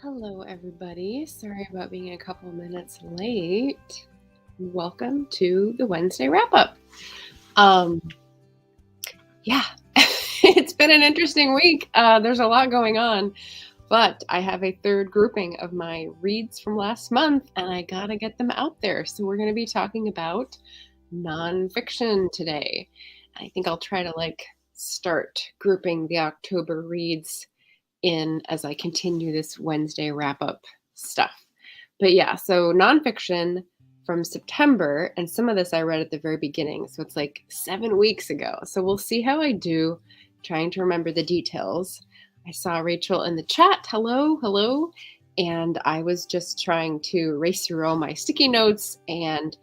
Hello, everybody. Sorry about being a couple minutes late. Welcome to the Wednesday wrap-up. Yeah, it's been an interesting week. There's a lot going on, but I have a third grouping of my reads from last month, and I gotta get them out there. So we're going to be talking about nonfiction today. I think I'll try to start grouping the October reads in as I continue this Wednesday wrap-up stuff. But yeah, so nonfiction from September, and some of this I read at the very beginning, so it's like 7 weeks ago. So we'll see how I do trying to remember the details. I saw Rachel in the chat. Hello. And I was just trying to erase through all my sticky notes, and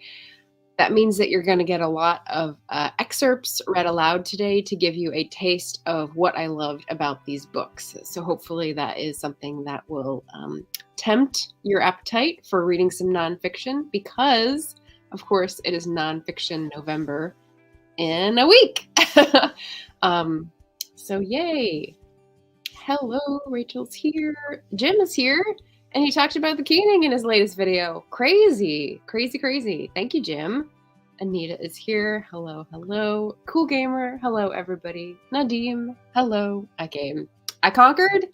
that means that you're going to get a lot of excerpts read aloud today to give you a taste of what I loved about these books. So hopefully that is something that will tempt your appetite for reading some nonfiction, because, of course, it is Nonfiction November in a week. So yay. Hello, Rachel's here. Jim is here. And he talked about the keening in his latest video. Crazy. Thank you, Jim. Anita is here. Hello. Cool Gamer. Hello, everybody. Nadim. Hello. I conquered?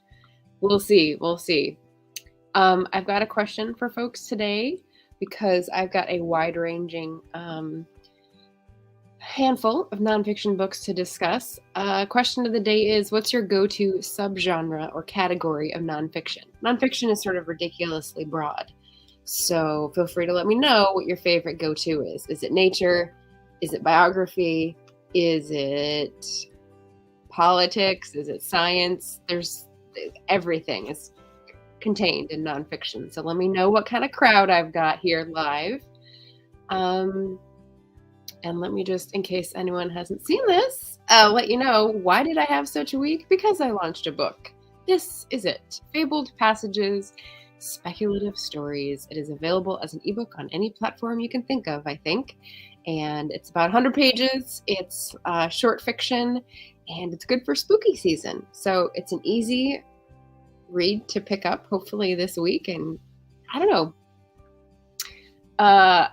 We'll see. I've got a question for folks today, because I've got a wide-ranging handful of nonfiction books to discuss. Question of the day is, what's your go-to subgenre or category of nonfiction? Nonfiction is sort of ridiculously broad, so feel free to let me know what your favorite go-to is. Is it nature? Is it biography? Is it politics? Is it science? Everything is contained in nonfiction, so let me know what kind of crowd I've got here live. And let me just, in case anyone hasn't seen this, let you know, why did I have such a week? Because I launched a book. This is it. Fabled Passages, Speculative Stories. It is available as an ebook on any platform you can think of, I think. And it's about 100 pages. It's short fiction, and it's good for spooky season. So it's an easy read to pick up, hopefully this week. And I don't know,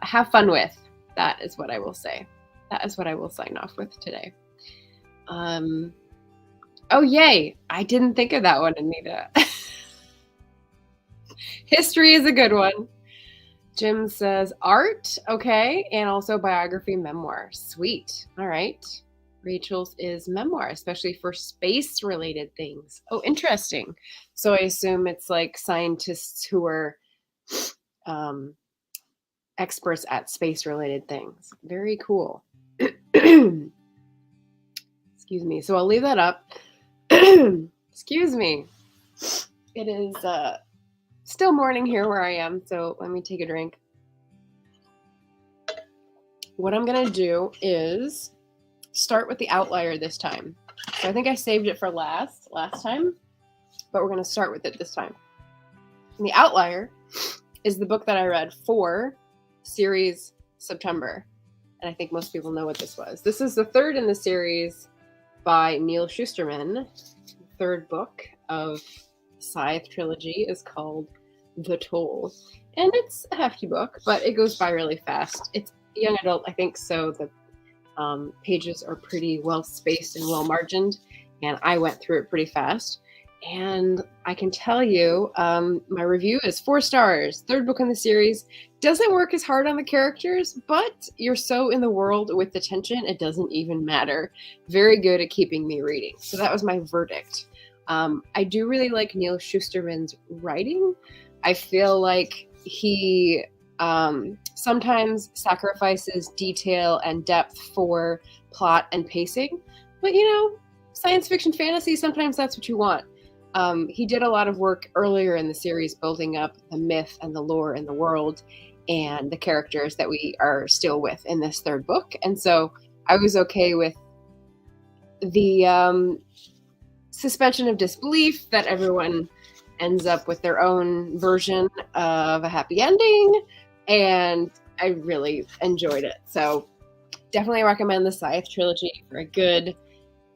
have fun with. That is what I will say. That is what I will sign off with today. Oh, yay. I didn't think of that one, Anita. History is a good one. Jim says art. Okay. And also biography, memoir. Sweet. All right. Rachel's is memoir, especially for space-related things. Oh, interesting. So I assume it's like scientists who are experts at space-related things. Very cool. Excuse me. So I'll leave that up. Excuse me. It is still morning here where I am, so let me take a drink. What I'm going to do is start with the outlier this time. So I think I saved it for last time, but we're going to start with it this time. And the outlier is the book that I read for series September, and I think most people know what this was. This is the third in the series by Neal Shusterman. The third book of the Scythe trilogy is called The Toll, and it's a hefty book, but it goes by really fast. It's young adult, I think, so the pages are pretty well spaced and well margined, and I went through it pretty fast. And I can tell you, my review is 4 stars. Third book in the series. Doesn't work as hard on the characters, but you're so in the world with the tension, it doesn't even matter. Very good at keeping me reading. So that was my verdict. I do really like Neal Shusterman's writing. I feel like he sometimes sacrifices detail and depth for plot and pacing. But, science fiction fantasy, sometimes that's what you want. He did a lot of work earlier in the series building up the myth and the lore and the world and the characters that we are still with in this third book. And so I was okay with the suspension of disbelief that everyone ends up with their own version of a happy ending. And I really enjoyed it. So definitely recommend the Scythe trilogy for a good,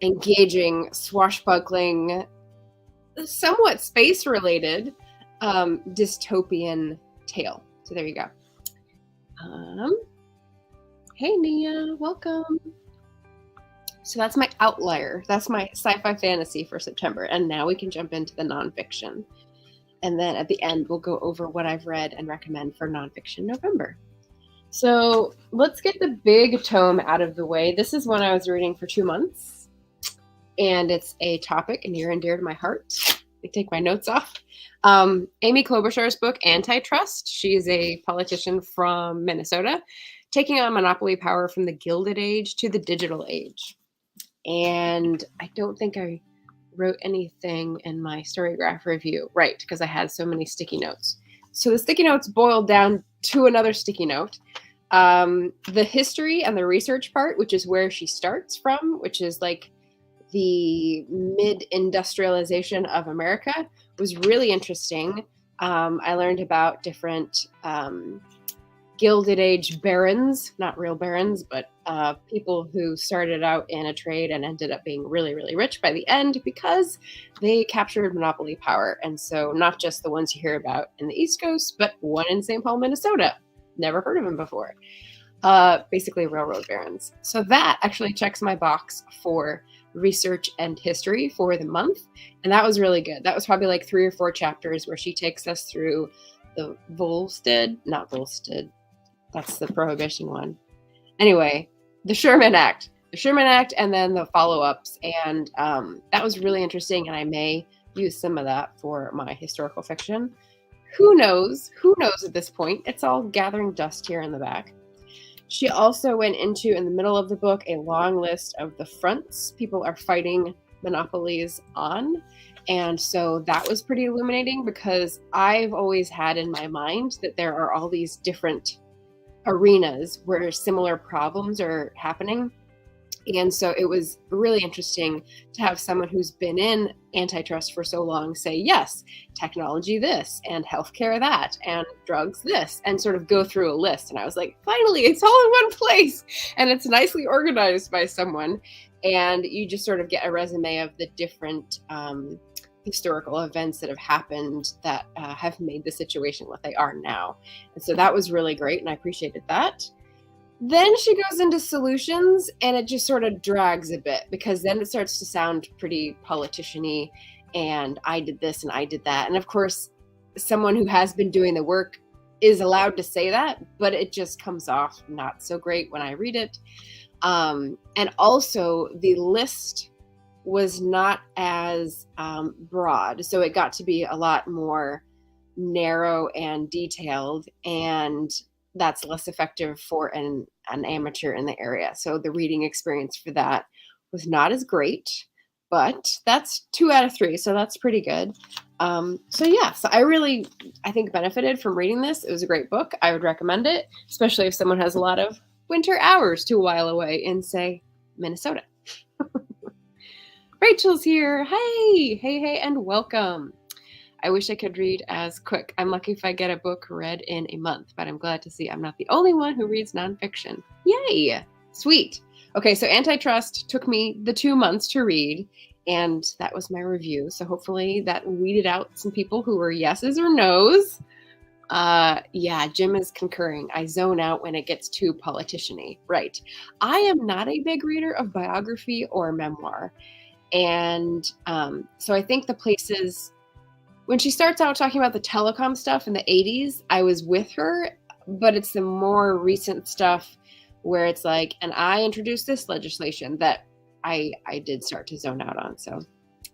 engaging, swashbuckling, somewhat space-related dystopian tale. So there you go. Hey Nia, welcome. So that's my outlier. That's my sci-fi fantasy for September. And now we can jump into the nonfiction. And then at the end, we'll go over what I've read and recommend for Nonfiction November. So let's get the big tome out of the way. This is one I was reading for 2 months. And it's a topic near and dear to my heart. I take my notes off. Amy Klobuchar's book, Antitrust. She is a politician from Minnesota, taking on monopoly power from the Gilded Age to the digital age. And I don't think I wrote anything in my Storygraph review, right, because I had so many sticky notes. So the sticky notes boiled down to another sticky note. The history and the research part, which is where she starts from, which is like the mid-industrialization of America, was really interesting. I learned about different Gilded Age barons, not real barons, but people who started out in a trade and ended up being really, really rich by the end because they captured monopoly power. And so not just the ones you hear about in the East Coast, but one in St. Paul, Minnesota. Never heard of him before. Basically railroad barons. So that actually checks my box for research and history for the month. And that was really good. That was probably like 3 or 4 chapters where she takes us through the not Volstead. That's the Prohibition one. Anyway, the Sherman Act, and then the follow-ups. And that was really interesting. And I may use some of that for my historical fiction. Who knows? Who knows at this point? It's all gathering dust here in the back. She also went into, in the middle of the book, a long list of the fronts people are fighting monopolies on. And so that was pretty illuminating because I've always had in my mind that there are all these different arenas where similar problems are happening. And so it was really interesting to have someone who's been in antitrust for so long say, yes, technology this, and healthcare that, and drugs this, and sort of go through a list. And I was like, finally, it's all in one place. And it's nicely organized by someone. And you just sort of get a resume of the different historical events that have happened that have made the situation what they are now. And so that was really great, and I appreciated that. Then she goes into solutions, and it just sort of drags a bit because then it starts to sound pretty politician-y, and I did this and I did that. And of course, someone who has been doing the work is allowed to say that, but it just comes off not so great when I read it. And also, the list was not as broad, so it got to be a lot more narrow and detailed, and that's less effective for an amateur in the area. So the reading experience for that was not as great, but that's 2 out of 3. So that's pretty good. So I think benefited from reading this. It was a great book. I would recommend it, especially if someone has a lot of winter hours to while away in, say, Minnesota. Rachel's here. Hey, and welcome. I wish I could read as quick. I'm lucky if I get a book read in a month, but I'm glad to see I'm not the only one who reads nonfiction. Yay! Sweet. Okay, so Antitrust took me the 2 months to read, and that was my review. So hopefully that weeded out some people who were yeses or nos. Yeah, Jim is concurring. I zone out when it gets too politician-y. Right. I am not a big reader of biography or memoir. And so I think the places... When she starts out talking about the telecom stuff in the 80s, I was with her, but it's the more recent stuff where it's like, and I introduced this legislation that I did start to zone out on. So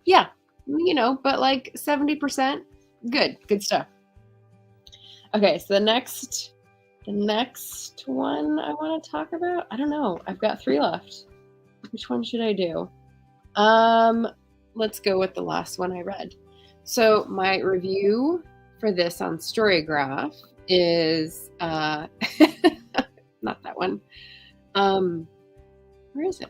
yeah, but like 70%, good stuff. Okay, so the next one I want to talk about, I don't know. I've got 3 left. Which one should I do? Let's go with the last one I read. So my review for this on Storygraph is not that one. Where is it?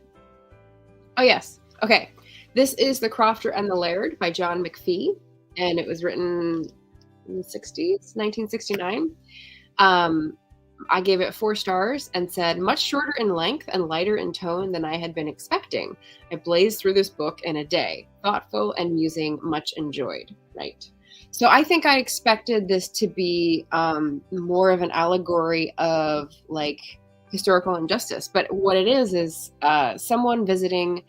Oh, yes. Okay. This is The Crofter and the Laird by John McPhee, and it was written in the 60s, 1969. I gave it 4 stars and said, much shorter in length and lighter in tone than I had been expecting. I blazed through this book in a day. Thoughtful and musing, much enjoyed. Right. So I think I expected this to be more of an allegory of like historical injustice, but what it is someone visiting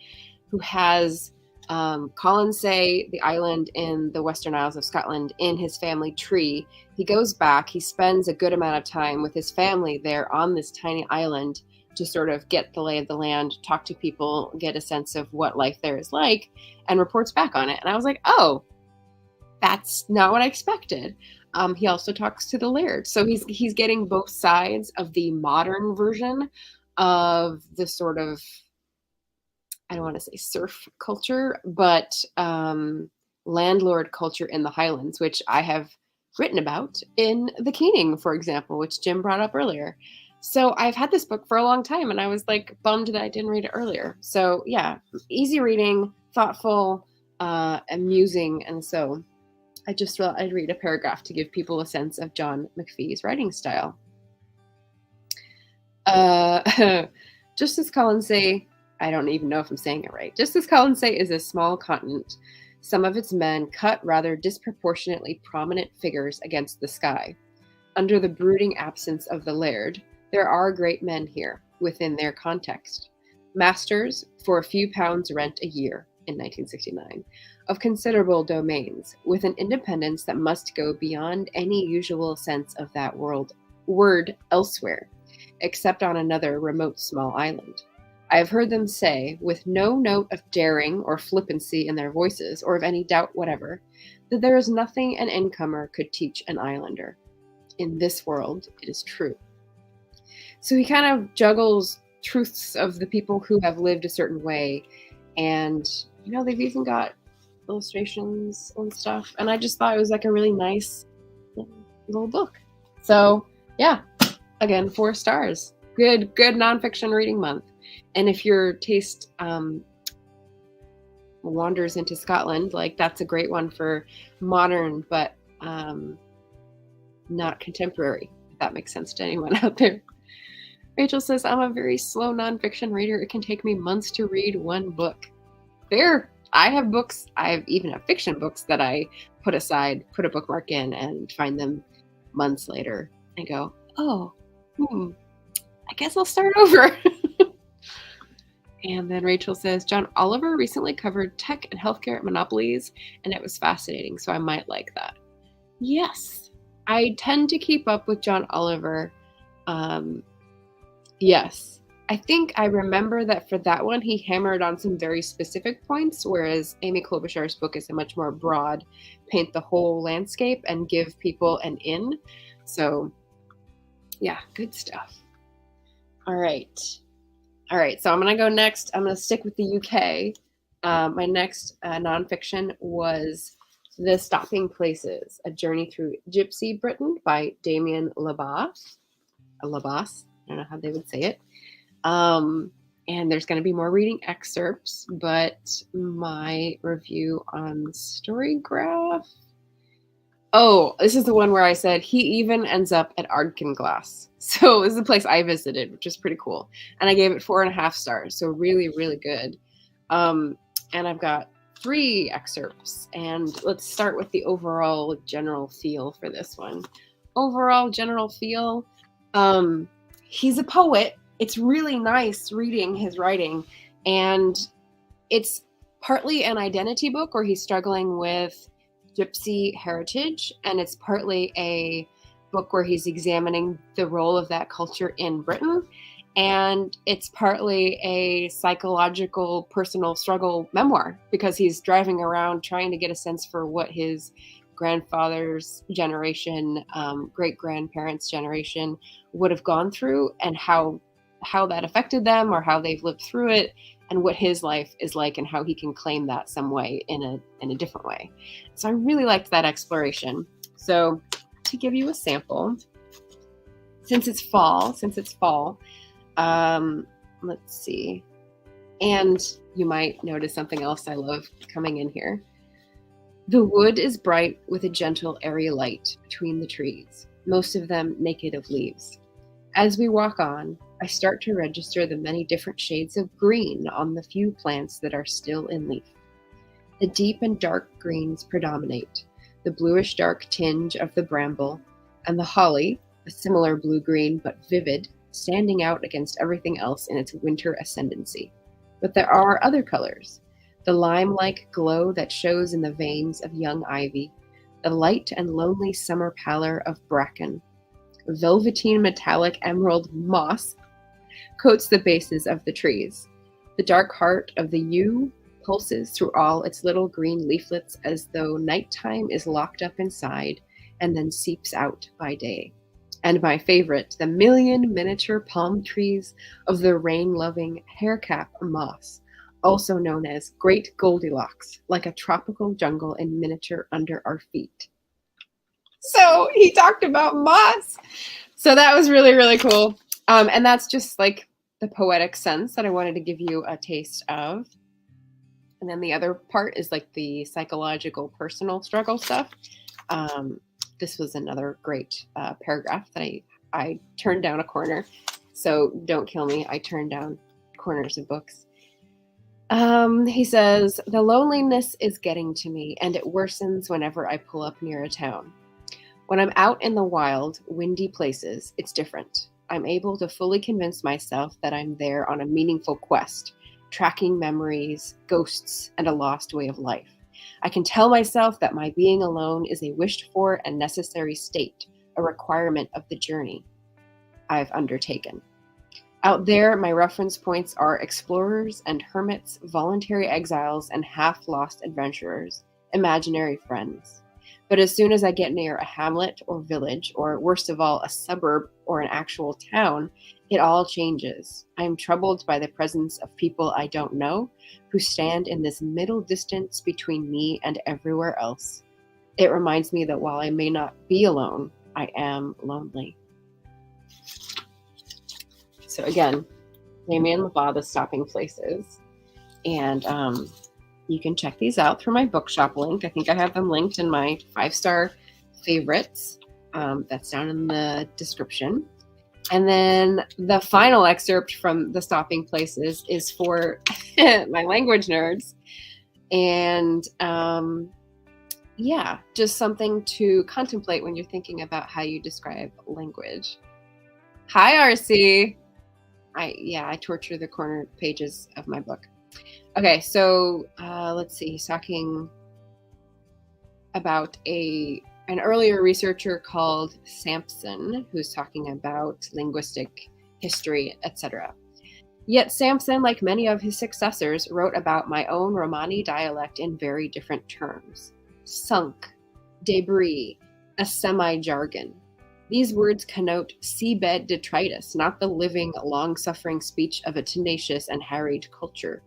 who has Colonsay, the island in the Western Isles of Scotland, in his family tree. He goes back, he spends a good amount of time with his family there on this tiny island to sort of get the lay of the land, talk to people, get a sense of what life there is like, and reports back on it. And I was like, oh, that's not what I expected. He also talks to the Laird. So he's getting both sides of the modern version of the sort of, I don't want to say serf culture, but landlord culture in the Highlands, which I have written about in The Keening, for example, which Jim brought up earlier. So I've had this book for a long time, and I was like bummed that I didn't read it earlier. So yeah, easy reading, thoughtful, amusing, and so I just thought I'd read a paragraph to give people a sense of John McPhee's writing style. Just as Colonsay, I don't even know if I'm saying it right. Just as Colonsay is a small continent, some of its men cut rather disproportionately prominent figures against the sky. Under the brooding absence of the Laird, there are great men here, within their context. Masters for a few pounds rent a year, in 1969, of considerable domains, with an independence that must go beyond any usual sense of that word elsewhere, except on another remote small island. I have heard them say, with no note of daring or flippancy in their voices, or of any doubt whatever, that there is nothing an incomer could teach an islander. In this world, it is true. So he kind of juggles truths of the people who have lived a certain way, and they've even got illustrations and stuff, and I just thought it was like a really nice little book. So yeah, again, 4 stars. Good nonfiction reading month. And if your taste wanders into Scotland, like that's a great one for modern but not contemporary, if that makes sense to anyone out there. Rachel says, I'm a very slow nonfiction reader. It can take me months to read one book. Fair. I have books, even have fiction books that I put aside, put a bookmark in, and find them months later and go, oh, I guess I'll start over. And then Rachel says, John Oliver recently covered tech and healthcare monopolies, and it was fascinating, so I might like that. Yes, I tend to keep up with John Oliver. Yes, I think I remember that for that one, he hammered on some very specific points, whereas Amy Klobuchar's book is a much more broad, paint the whole landscape and give people an in. So yeah, good stuff. All right. So I'm going to go next. I'm going to stick with the UK. My next nonfiction was The Stopping Places, A Journey Through Gypsy Britain by Damian Labas. I don't know how they would say it. And there's going to be more reading excerpts, but my review on Storygraph. Oh, this is the one where I said he even ends up at Ardkinglass. So this is the place I visited, which is pretty cool. And I gave it 4.5 stars. So really, really good. And I've got 3 excerpts. And let's start with the overall general feel for this one. Overall general feel. He's a poet. It's really nice reading his writing. And it's partly an identity book where he's struggling with Gypsy heritage, and it's partly a book where he's examining the role of that culture in Britain, and it's partly a psychological personal struggle memoir because he's driving around trying to get a sense for what his grandfather's generation, great-grandparents' generation would have gone through, and how that affected them or how they've lived through it, and what his life is like and how he can claim that some way in a different way. So I really liked that exploration. So to give you a sample, since it's fall, let's see. And you might notice something else I love coming in here. The wood is bright with a gentle, airy light between the trees, most of them naked of leaves. As we walk on, I start to register the many different shades of green on the few plants that are still in leaf. The deep and dark greens predominate, the bluish dark tinge of the bramble, and the holly, a similar blue-green but vivid, standing out against everything else in its winter ascendancy. But there are other colors, the lime-like glow that shows in the veins of young ivy, the light and lonely summer pallor of bracken. Velveteen metallic emerald moss coats the bases of the trees. The dark heart of the yew pulses through all its little green leaflets as though nighttime is locked up inside and then seeps out by day. And my favorite, the million miniature palm trees of the rain-loving haircap moss, also known as Great Goldilocks, like a tropical jungle in miniature under our feet. So he talked about moss. So that was really, really cool. And that's just like the poetic sense that I wanted to give you a taste of. And then the other part is like the psychological, personal struggle stuff. This was another great paragraph that I turned down a corner. So don't kill me. I turned down corners of books. He says, the loneliness is getting to me, and it worsens whenever I pull up near a town. When I'm out in the wild, windy places, it's different. I'm able to fully convince myself that I'm there on a meaningful quest, tracking memories, ghosts, and a lost way of life. I can tell myself that my being alone is a wished-for and necessary state, a requirement of the journey I've undertaken. Out there, my reference points are explorers and hermits, voluntary exiles, and half-lost adventurers, imaginary friends. But as soon as I get near a hamlet or village, or worst of all, a suburb or an actual town, it all changes. I am troubled by the presence of people I don't know, who stand in this middle distance between me and everywhere else. It reminds me that while I may not be alone, I am lonely. So again, Damian LaValle, The Stopping Places. And you can check these out through my Bookshop link. I think I have them linked in my 5-star favorites. That's down in the description. And then the final excerpt from The Stopping Places is for my language nerds. And yeah, just something to contemplate when you're thinking about how you describe language. Hi, RC. I torture the corner pages of my book. Okay, so let's see. He's talking about an earlier researcher called Sampson, who's talking about linguistic history, etc. Yet Sampson, like many of his successors, wrote about my own Romani dialect in very different terms. Sunk, debris, a semi-jargon. These words connote seabed detritus, not the living, long-suffering speech of a tenacious and harried culture.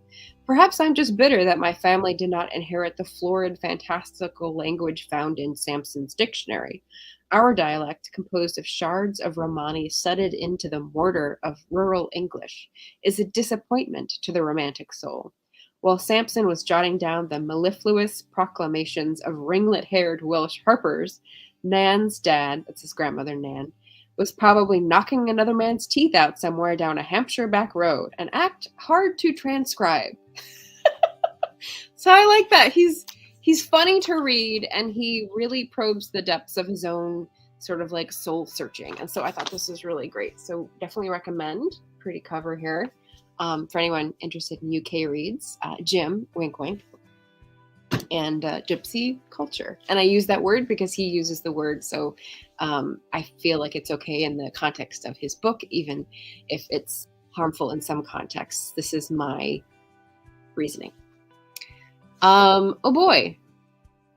Perhaps I'm just bitter that my family did not inherit the florid, fantastical language found in Sampson's dictionary. Our dialect, composed of shards of Romani studded into the mortar of rural English, is a disappointment to the romantic soul. While Sampson was jotting down the mellifluous proclamations of ringlet-haired Welsh harpers, Nan's dad, that's his grandmother Nan, was probably knocking another man's teeth out somewhere down a Hampshire back road, an act hard to transcribe. So I like that. He's funny to read, and he really probes the depths of his own sort of like soul searching. And so I thought this was really great. So definitely recommend. Pretty cover here. For anyone interested in UK reads, Jim, wink wink, and gypsy culture. And I use that word because he uses the word, so I feel like it's okay in the context of his book, even if it's harmful in some contexts. This is my reasoning. Oh boy.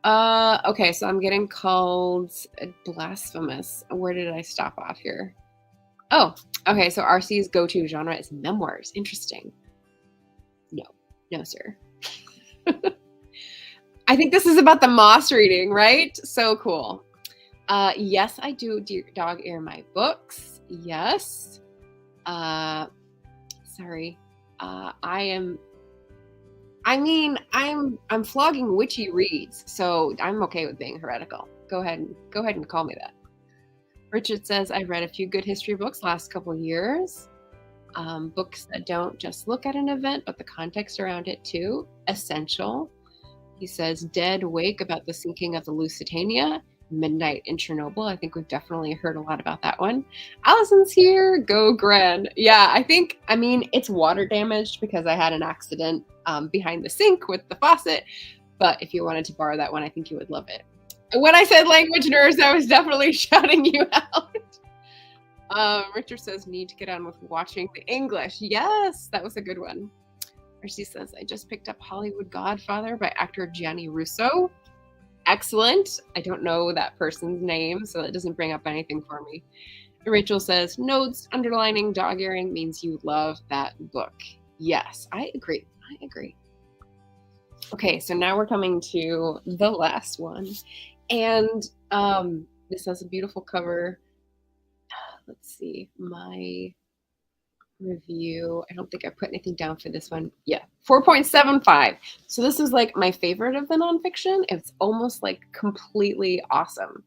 Okay, so I'm getting called blasphemous. Where did I stop off here? Oh, okay, so RC's go-to genre is memoirs. Interesting. No, sir. I think this is about the moss reading, right? So cool. Yes, I do dog ear my books. Yes. Sorry. I'm flogging witchy reads, so I'm okay with being heretical. Go ahead and call me that. Richard says, I've read a few good history books last couple years. Books that don't just look at an event, but the context around it too. Essential. He says, Dead Wake about the sinking of the Lusitania. Midnight in Chernobyl. I think we've definitely heard a lot about that one. Allison's here. Go Gren. Yeah, I mean, it's water damaged because I had an accident behind the sink with the faucet. But if you wanted to borrow that one, I think you would love it. When I said language nerds, I was definitely shouting you out. Richard says, need to get on with watching the English. Yes, that was a good one. Mercy says, I just picked up Hollywood Godfather by actor Gianni Russo. Excellent. I don't know that person's name, so that doesn't bring up anything for me. Rachel says, notes, underlining, dog earing means you love that book. Yes, I agree. Okay, so now we're coming to the last one. And this has a beautiful cover. Let's see, my review. I don't think I put anything down for this one. Yeah, 4.75. So this is like my favorite of the nonfiction. It's almost like completely awesome.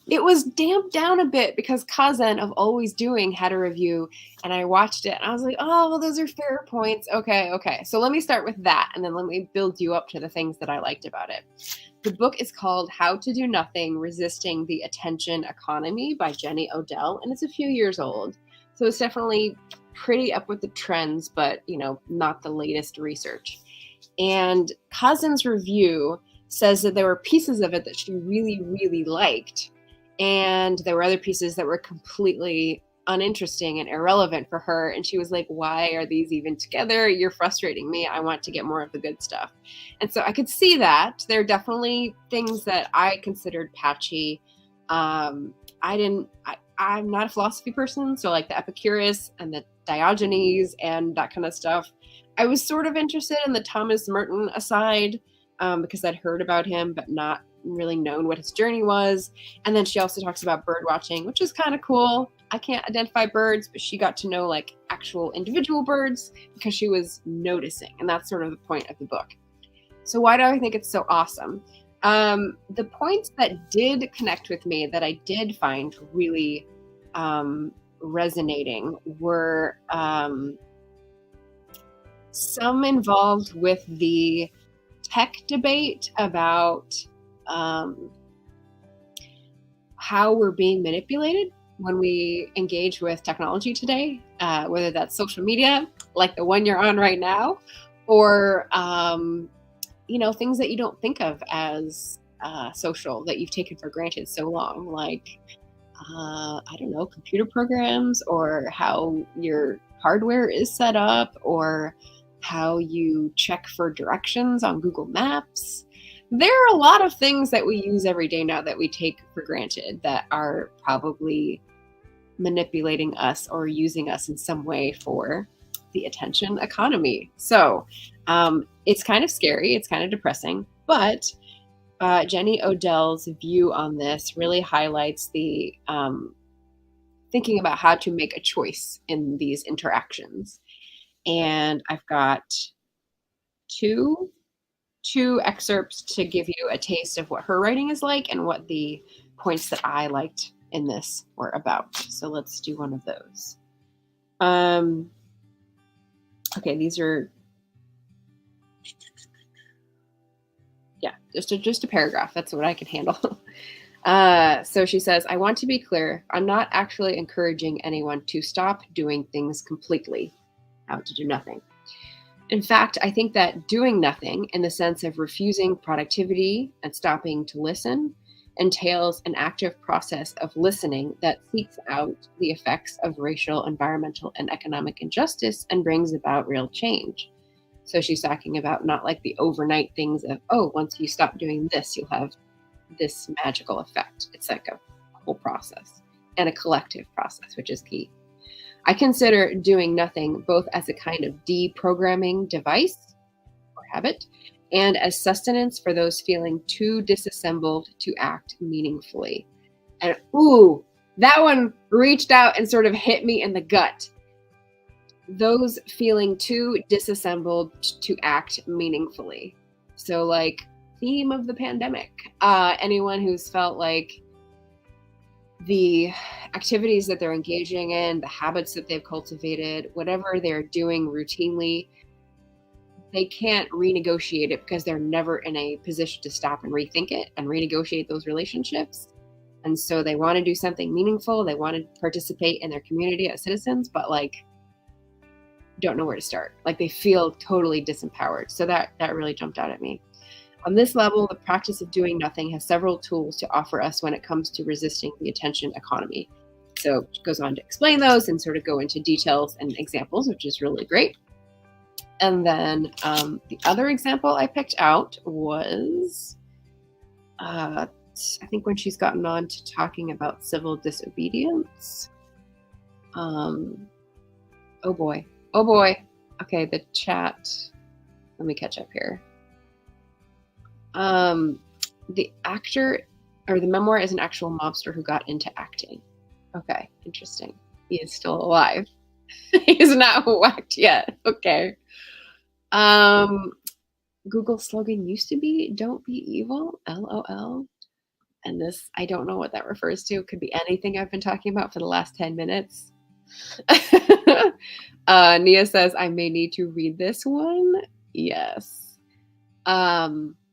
It was damped down a bit because Kazan of Always Doing had a review and I watched it and I was like, oh, well, those are fair points. Okay. So let me start with that and then let me build you up to the things that I liked about it. The book is called How to Do Nothing, Resisting the Attention Economy by Jenny Odell, and it's a few years old. So it's definitely pretty up with the trends, but, not the latest research. And Kazan's review says that there were pieces of it that she really, really liked. And there were other pieces that were completely uninteresting and irrelevant for her. And she was like, why are these even together? You're frustrating me. I want to get more of the good stuff. And so I could see that. There are definitely things that I considered patchy. I'm not a philosophy person, so like the Epicurus and the Diogenes and that kind of stuff. I was sort of interested in the Thomas Merton aside because I'd heard about him, but not really known what his journey was. And then she also talks about bird watching, which is kind of cool. I can't identify birds, but she got to know like actual individual birds because she was noticing. And that's sort of the point of the book. So why do I think it's so awesome? The points that did connect with me that I did find really resonating were some involved with the tech debate about how we're being manipulated when we engage with technology today, whether that's social media, like the one you're on right now, or things that you don't think of as social that you've taken for granted so long, like I don't know, computer programs, or how your hardware is set up, or how you check for directions on Google Maps. There are a lot of things that we use every day now that we take for granted that are probably manipulating us or using us in some way for the attention economy. So it's kind of scary. It's kind of depressing. But Jenny Odell's view on this really highlights the thinking about how to make a choice in these interactions. And I've got two excerpts to give you a taste of what her writing is like and what the points that I liked in this were about. So let's do one of those. Okay, these are, just a paragraph. That's what I can handle. So she says, I want to be clear. I'm not actually encouraging anyone to stop doing things completely. How to do nothing. In fact, I think that doing nothing in the sense of refusing productivity and stopping to listen entails an active process of listening that seeks out the effects of racial, environmental, and economic injustice and brings about real change. So she's talking about not like the overnight things of, oh, once you stop doing this, you'll have this magical effect. It's like a whole process and a collective process, which is key. I consider doing nothing both as a kind of deprogramming device or habit and as sustenance for those feeling too disassembled to act meaningfully. And ooh, that one reached out and sort of hit me in the gut. Those feeling too disassembled to act meaningfully. So like theme of the pandemic, anyone who's felt like the activities that they're engaging in, the habits that they've cultivated, whatever they're doing routinely, they can't renegotiate it because they're never in a position to stop and rethink it and renegotiate those relationships. And so they want to do something meaningful. They want to participate in their community as citizens, but like don't know where to start. Like they feel totally disempowered. So that really jumped out at me. On this level, the practice of doing nothing has several tools to offer us when it comes to resisting the attention economy. So it goes on to explain those and sort of go into details and examples, which is really great. And then the other example I picked out was, I think when she's gotten on to talking about civil disobedience. Oh boy. Okay, the chat. Let me catch up here. The actor, or the memoir, is an actual mobster who got into acting. Okay, interesting. He is still alive. He's not whacked yet. Okay. Google slogan used to be "Don't be evil," LOL. And this, I don't know what that refers to. It could be anything I've been talking about for the last 10 minutes. Nia says, I may need to read this one. Yes.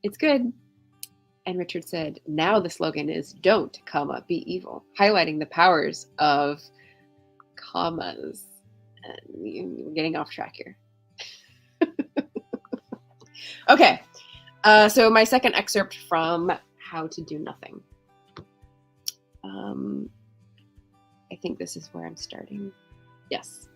It's good. And Richard said, now the slogan is "Don't, be evil," highlighting the powers of commas. And we're getting off track here. Okay. So my second excerpt from How to Do Nothing. I think this is where I'm starting. Yes.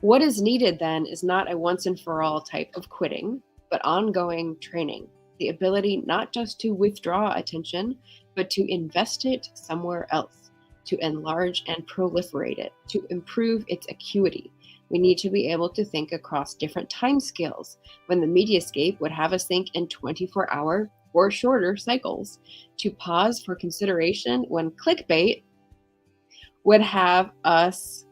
What is needed then is not a once and for all type of quitting, but ongoing training. The ability not just to withdraw attention, but to invest it somewhere else, to enlarge and proliferate it, to improve its acuity. We need to be able to think across different time scales when the mediascape would have us think in 24-hour or shorter cycles, to pause for consideration when clickbait would have us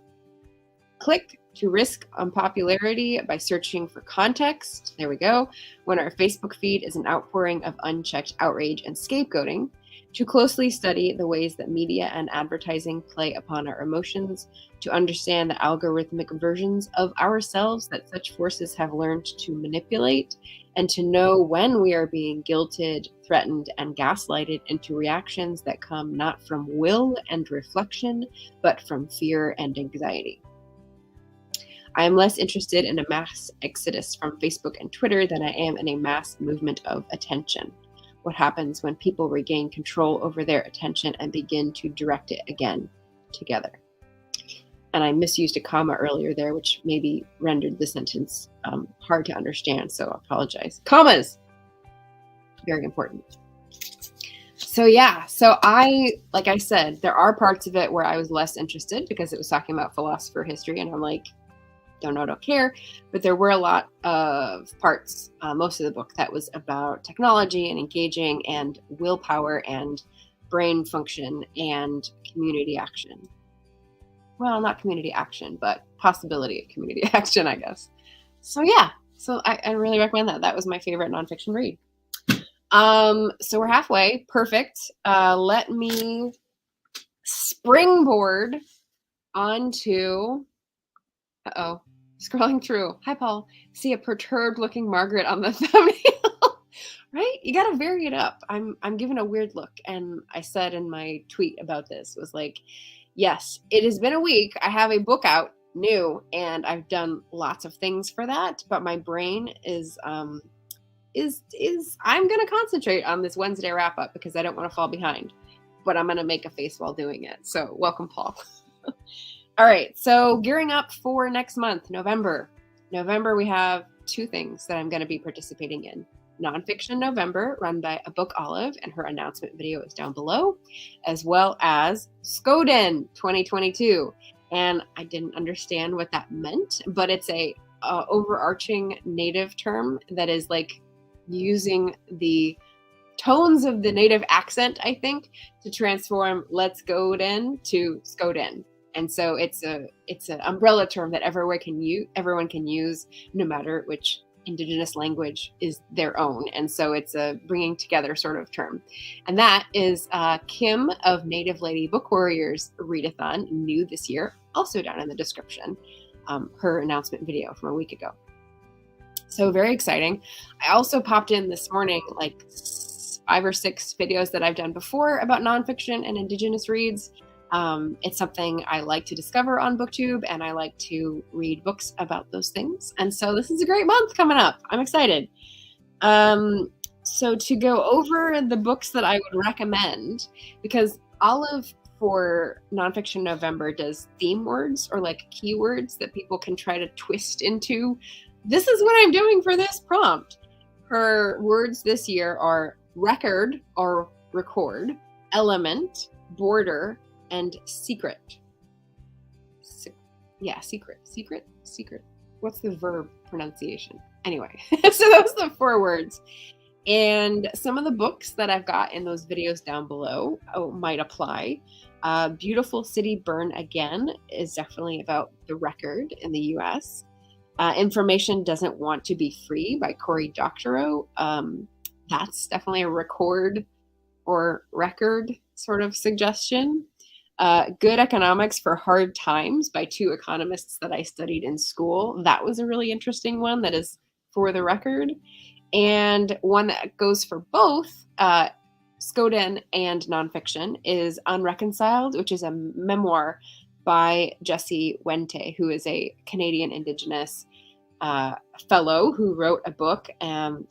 click to risk unpopularity by searching for context. There we go. When our Facebook feed is an outpouring of unchecked outrage and scapegoating, to closely study the ways that media and advertising play upon our emotions, to understand the algorithmic versions of ourselves that such forces have learned to manipulate, and to know when we are being guilted, threatened, and gaslighted into reactions that come not from will and reflection, but from fear and anxiety. I am less interested in a mass exodus from Facebook and Twitter than I am in a mass movement of attention. What happens when people regain control over their attention and begin to direct it again together? And I misused a comma earlier there, which maybe rendered the sentence hard to understand, so I apologize. Commas! Very important. So yeah, like I said, there are parts of it where I was less interested because it was talking about philosopher history, and I'm like, don't care. But there were a lot of parts, most of the book, that was about technology and engaging and willpower and brain function and community action. Well, not community action, but possibility of community action, I guess. So yeah, so I really recommend that. That was my favorite nonfiction read. So we're halfway. Perfect. Let me springboard onto, scrolling through. Hi, Paul. See a perturbed looking Margaret on the thumbnail. Right? You got to vary it up. I'm giving a weird look. And I said in my tweet about this was like, yes, it has been a week. I have a book out new and I've done lots of things for that, but my brain is I'm going to concentrate on this Wednesday wrap up because I don't want to fall behind, but I'm going to make a face while doing it. So welcome, Paul. All right. So gearing up for next month, November, we have two things that I'm going to be participating in. Nonfiction November, run by a Book Olive, and her announcement video is down below, as well as Skoden 2022. And I didn't understand what that meant, but it's a overarching native term that is like using the tones of the native accent, I think, to transform "let's go in" to Skoden. And so it's an umbrella term that everyone can use, no matter which Indigenous language is their own. And so it's a bringing together sort of term. And that is Kim of Native Lady Book Warriors readathon, new this year, also down in the description, her announcement video from a week ago. So very exciting. I also popped in this morning like 5 or 6 videos that I've done before about nonfiction and Indigenous reads. It's something I like to discover on BookTube, and I like to read books about those things. And so this is a great month coming up. I'm excited. So to go over the books that I would recommend, because Olive for Nonfiction November does theme words or like keywords that people can try to twist into. This is what I'm doing for this prompt. Her words this year are record or record, element, border, and secret. Secret. What's the verb pronunciation? Anyway, so those are the 4 words. And some of the books that I've got in those videos down below might apply. Beautiful City Burn Again is definitely about the record in the US. Information Doesn't Want to Be Free by Cory Doctorow. That's definitely a record or record sort of suggestion. Good Economics for Hard Times by 2 economists that I studied in school. That was a really interesting one that is for the record. And one that goes for both Skoden and nonfiction is Unreconciled, which is a memoir by Jesse Wente, who is a Canadian Indigenous fellow who wrote a book.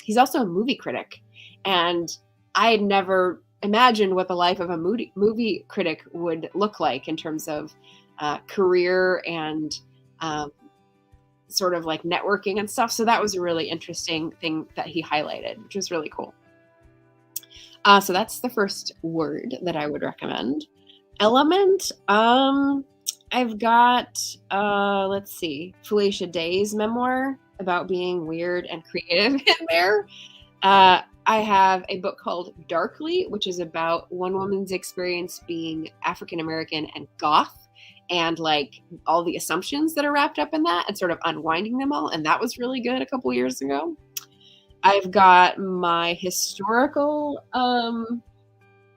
He's also a movie critic. And I had never imagined what the life of a movie critic would look like in terms of career and sort of like networking and stuff. So that was a really interesting thing that he highlighted, which was really cool. So that's the first word that I would recommend. Element. I've got, let's see, Felicia Day's memoir about being weird and creative in there. I have a book called Darkly, which is about one woman's experience being African-American and goth, and like all the assumptions that are wrapped up in that and sort of unwinding them all. And that was really good a couple years ago. I've got my historical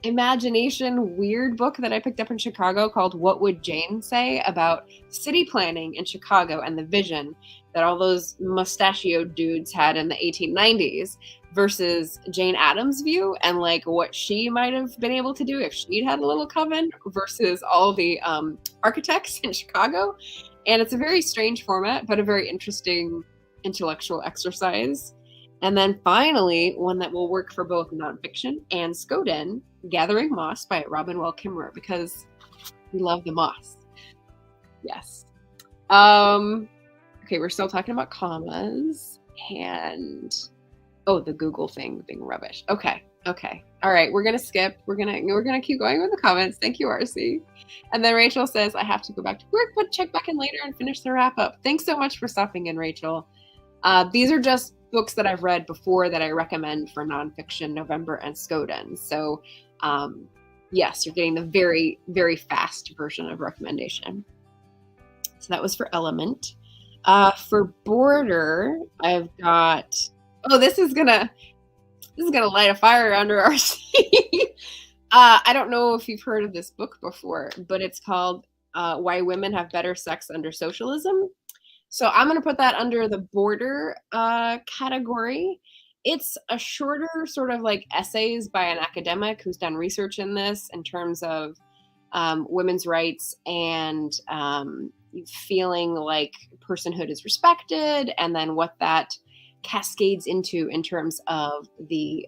imagination weird book that I picked up in Chicago called What Would Jane Say, about city planning in Chicago and the vision that all those mustachioed dudes had in the 1890s versus Jane Addams' view and like what she might have been able to do if she'd had a little coven versus all the architects in Chicago. And it's a very strange format, but a very interesting intellectual exercise. And then finally, one that will work for both nonfiction and Skoden, Gathering Moss by Robin Wall Kimmerer, because we love the moss. Yes. Okay, we're still talking about commas and the Google thing being rubbish. Okay. All right, we're gonna skip. We're gonna keep going with the comments. Thank you, RC. And then Rachel says, I have to go back to work, but check back in later and finish the wrap up. Thanks so much for stopping in, Rachel. These are just books that I've read before that I recommend for Nonfiction November and Skoden. So yes, you're getting the very, very fast version of recommendation. So that was for Element. For Border, I've got, this is gonna light a fire under our seat. I don't know if you've heard of this book before, but it's called Why Women Have Better Sex Under Socialism. So I'm going to put that under the Border category. It's a shorter sort of like essays by an academic who's done research in this in terms of women's rights and feeling like personhood is respected, and then what that cascades into in terms of the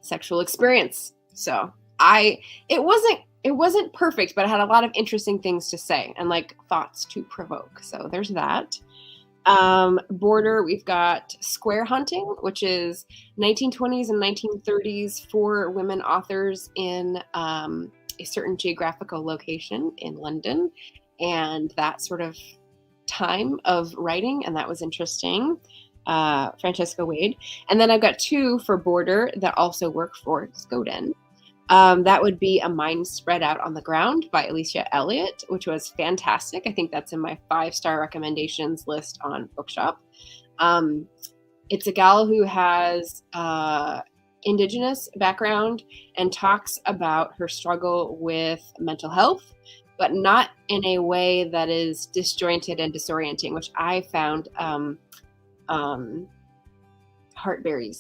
sexual experience. So it wasn't perfect, but it had a lot of interesting things to say and like thoughts to provoke. So there's that. Border, we've got Square Hunting, which is 1920s and 1930s for women authors in a certain geographical location in London, and that sort of time of writing, and that was interesting. Francesca Wade. And then I've got 2 for Border that also work for Skoden. That would be A Mind Spread Out on the Ground by Alicia Elliott, which was fantastic. I think that's in my 5-star recommendations list on Bookshop. It's a gal who has Indigenous background and talks about her struggle with mental health, but not in a way that is disjointed and disorienting, which I found Heartberries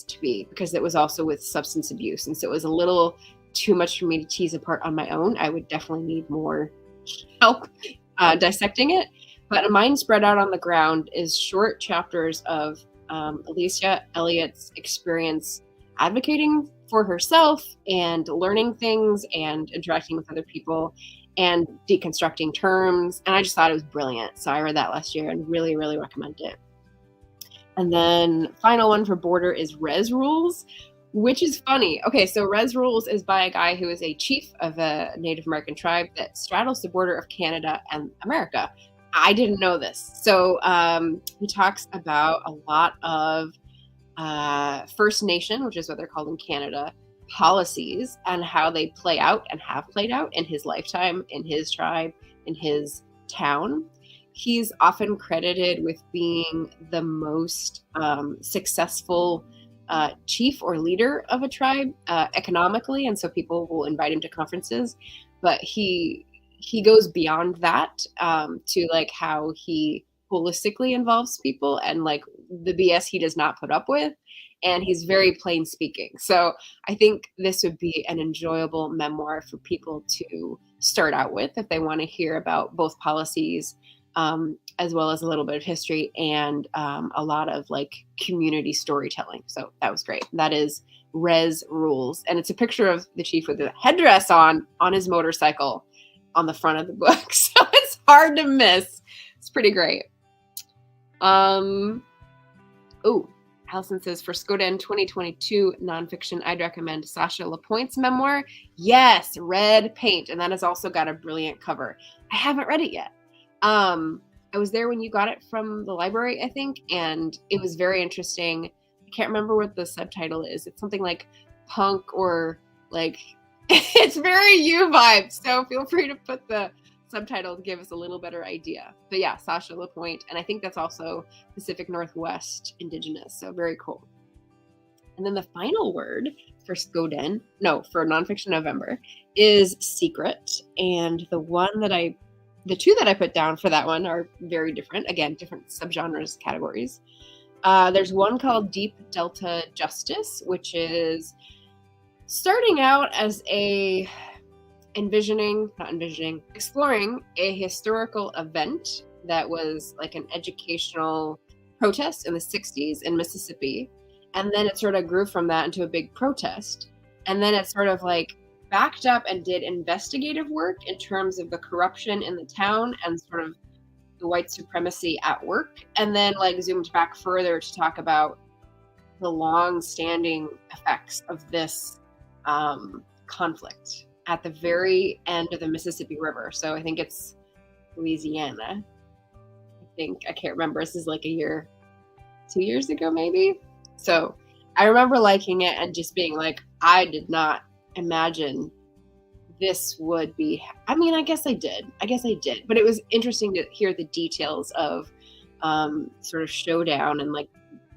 to be, because it was also with substance abuse. And so it was a little too much for me to tease apart on my own. I would definitely need more help dissecting it. But mine spread out on the ground is short chapters of Alicia Elliott's experience advocating for herself and learning things and interacting with other people and deconstructing terms. And I just thought it was brilliant. So I read that last year and really, really recommend it. And then final one for Border is Res Rules, which is funny. Okay, so Res Rules is by a guy who is a chief of a Native American tribe that straddles the border of Canada and America. I didn't know this. So he talks about a lot of First Nation, which is what they're called in Canada, policies and how they play out and have played out in his lifetime, in his tribe, in his town. He's often credited with being the most successful chief or leader of a tribe economically, and so people will invite him to conferences. But he goes beyond that to like how he holistically involves people and like the BS he does not put up with. And he's very plain speaking. So I think this would be an enjoyable memoir for people to start out with if they want to hear about both policies, as well as a little bit of history and a lot of like community storytelling. So that was great. That is Res Rules. And it's a picture of the chief with a headdress on his motorcycle on the front of the book. So it's hard to miss. It's pretty great. Allison says, for Skoden 2022 nonfiction, I'd recommend Sasha Lapointe's memoir. Yes, Red Paint. And that has also got a brilliant cover. I haven't read it yet. I was there when you got it from the library, I think, and it was very interesting. I can't remember what the subtitle is. It's something like punk or like, it's very you vibe. So feel free to put the subtitle to give us a little better idea. But yeah, Sasha Lapointe. And I think that's also Pacific Northwest Indigenous. So very cool. And then the final word for Skoden, for Nonfiction November, is secret. And the two that I put down for that one are very different. Again, different subgenres, categories. There's one called Deep Delta Justice, which is starting out as exploring a historical event that was like an educational protest in the 60s in Mississippi. And then it sort of grew from that into a big protest. And then it sort of like backed up and did investigative work in terms of the corruption in the town and sort of the white supremacy at work. And then like zoomed back further to talk about the long-standing effects of this conflict at the very end of the Mississippi River. So I think it's Louisiana. I can't remember. This is like 2 years ago, maybe. So I remember liking it and just being like, I did not imagine this would be, I guess I did, but it was interesting to hear the details of sort of showdown and like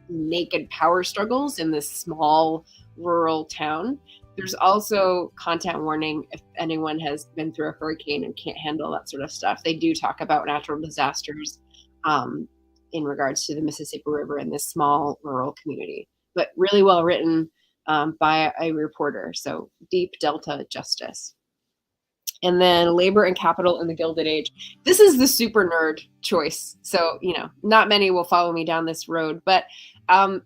naked power struggles in this small rural town. There's also content warning if anyone has been through a hurricane and can't handle that sort of stuff. They do talk about natural disasters in regards to the Mississippi River in this small rural community, but really well written by a reporter. So Deep Delta Justice. And then Labor and Capital in the Gilded Age. This is the super nerd choice. So, not many will follow me down this road, but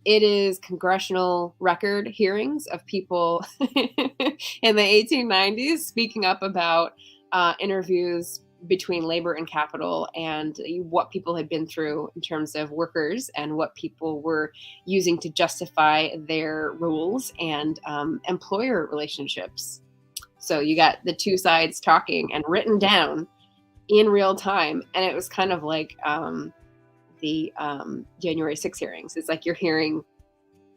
it is congressional record hearings of people in the 1890s speaking up about interviews between labor and capital and what people had been through in terms of workers and what people were using to justify their rules and employer relationships. So you got the two sides talking and written down in real time. And it was kind of like the January 6 hearings. It's like you're hearing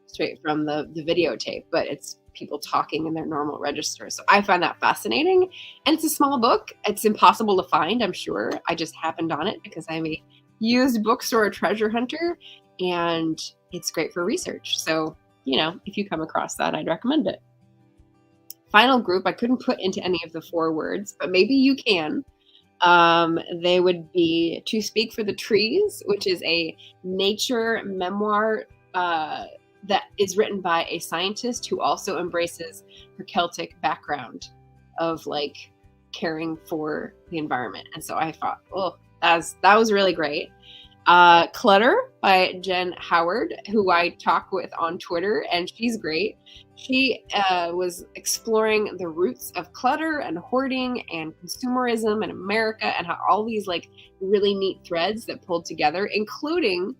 straight from the videotape, but it's people talking in their normal register. So I find that fascinating. And it's a small book. It's impossible to find, I'm sure. I just happened on it because I'm a used bookstore treasure hunter, and it's great for research. So, if you come across that, I'd recommend it. Final group I couldn't put into any of the 4 words, but maybe you can. They would be To Speak for the Trees, which is a nature memoir that is written by a scientist who also embraces her Celtic background of like caring for the environment. And so I thought, oh, that was really great. Clutter by Jen Howard, who I talk with on Twitter, and she's great. She was exploring the roots of clutter and hoarding and consumerism in America, and how all these like really neat threads that pulled together, including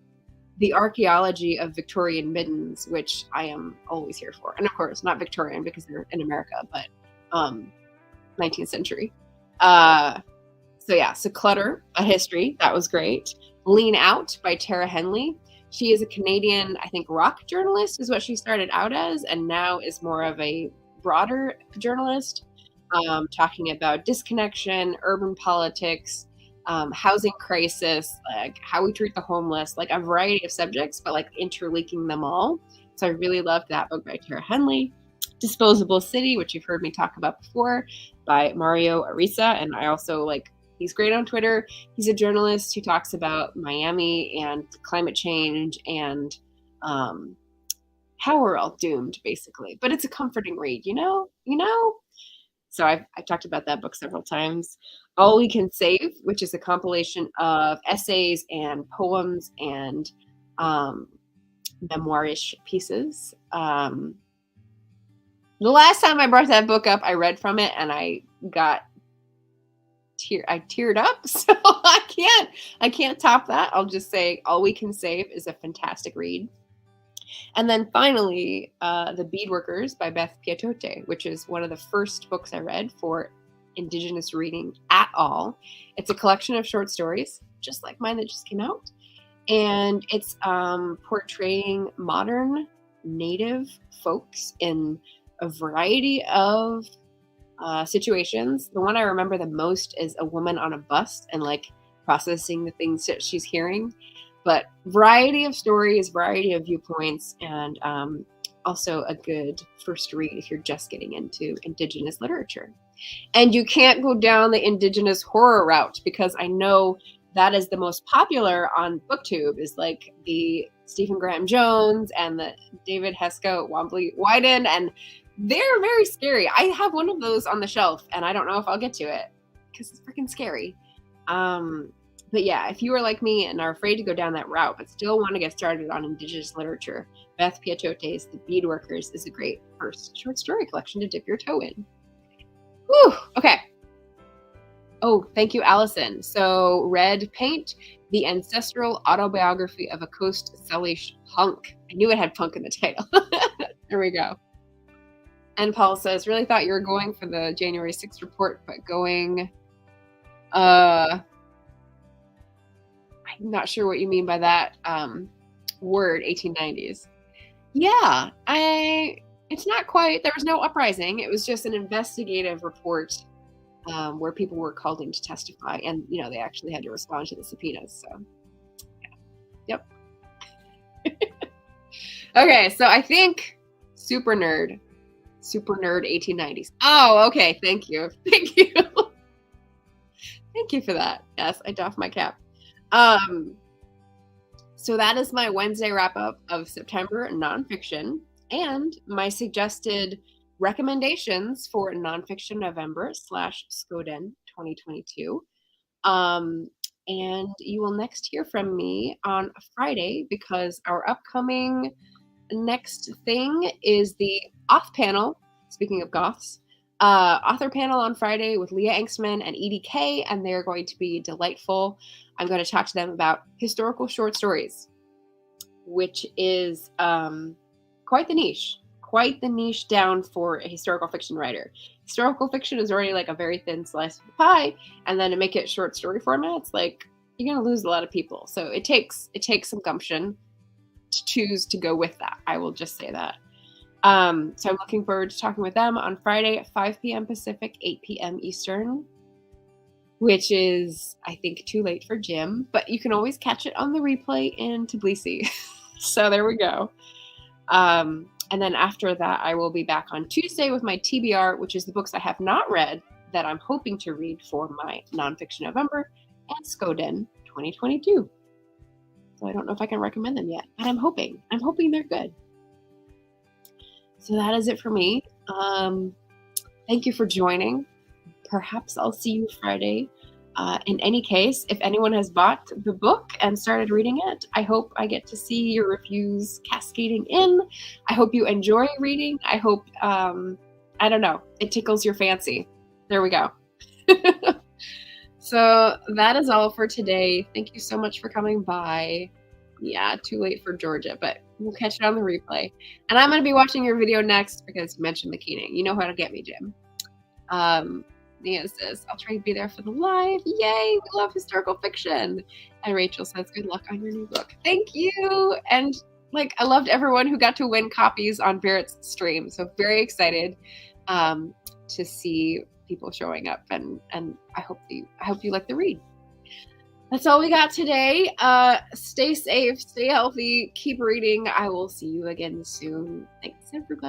the archaeology of Victorian middens, which I am always here for. And of course, not Victorian because they're in America, but 19th century. So Clutter, a history, that was great. Lean Out by Tara Henley. She is a Canadian, I think, rock journalist is what she started out as, and now is more of a broader journalist, talking about disconnection, urban politics, housing crisis, like how we treat the homeless, like a variety of subjects, but like interlinking them all. So I really loved that book by Tara Henley. Disposable City, which you've heard me talk about before, by Mario Arisa, and I also like. He's great on Twitter. He's a journalist who talks about Miami and climate change and how we're all doomed, basically. But it's a comforting read, you know? So I've talked about that book several times. All We Can Save, which is a compilation of essays and poems and memoirish pieces. The last time I brought that book up, I read from it and I teared up, so I can't top that. I'll just say All We Can Save is a fantastic read. And then finally, The Beadworkers by Beth Pietote, which is one of the first books I read for Indigenous reading at all. It's a collection of short stories, just like mine that just came out. And it's portraying modern Native folks in a variety of situations. The one I remember the most is a woman on a bus and like processing the things that she's hearing. But variety of stories, variety of viewpoints, and also a good first read if you're just getting into Indigenous literature. And you can't go down the Indigenous horror route because I know that is the most popular on BookTube, is like the Stephen Graham Jones and the David Heska Wombly Wyden, and they're very scary. I have one of those on the shelf, and I don't know if I'll get to it because it's freaking scary. But yeah, if you are like me and are afraid to go down that route, but still want to get started on Indigenous literature, Beth Pietote's The Beadworkers is a great first short story collection to dip your toe in. Whew, okay. Oh, thank you, Allison. So, Red Paint, The Ancestral Autobiography of a Coast Salish Punk. I knew it had punk in the title. There we go. And Paul says, really thought you were going for the January 6th report, but going, I'm not sure what you mean by that word, 1890s. Yeah, it's not quite, there was no uprising. It was just an investigative report where people were called in to testify, and, you know, they actually had to respond to the subpoenas, so, yeah. Yep. Okay, so I think Super Nerd 1890s. Oh, okay. Thank you. Thank you. Thank you for that. Yes, I doff my cap. So that is my Wednesday wrap up of September nonfiction and my suggested recommendations for Nonfiction November / Skoden 2022. And you will next hear from me on Friday because our upcoming next thing is the Auth panel, speaking of goths, author panel on Friday with Leah Engstman and EDK, and they're going to be delightful. I'm going to talk to them about historical short stories, which is quite the niche down for a historical fiction writer. Historical fiction is already like a very thin slice of the pie, and then to make it short story formats, like you're going to lose a lot of people. So it takes some gumption to choose to go with that. I will just say that. So I'm looking forward to talking with them on Friday at 5 p.m. Pacific, 8 p.m. Eastern, which is, I think, too late for Jim, but you can always catch it on the replay in Tbilisi. So there we go. And then after that, I will be back on Tuesday with my TBR, which is the books I have not read that I'm hoping to read for my Nonfiction November and Skoden 2022. So I don't know if I can recommend them yet, but I'm hoping they're good. So that is it for me. Thank you for joining. Perhaps I'll see you Friday. In any case, if anyone has bought the book and started reading it, I hope I get to see your reviews cascading in. I hope you enjoy reading. I hope, I don't know, it tickles your fancy. There we go. So that is all for today. Thank you so much for coming by. Yeah, too late for Georgia, but we'll catch it on the replay. And I'm going to be watching your video next because you mentioned the keening. You know how to get me, Jim. Nia says, I'll try to be there for the live. Yay, we love historical fiction. And Rachel says, good luck on your new book. Thank you. And I loved everyone who got to win copies on Barrett's stream. So very excited to see people showing up, and I hope you like the read. That's all we got today. Stay safe, stay healthy, keep reading. I will see you again soon. Thanks, everybody.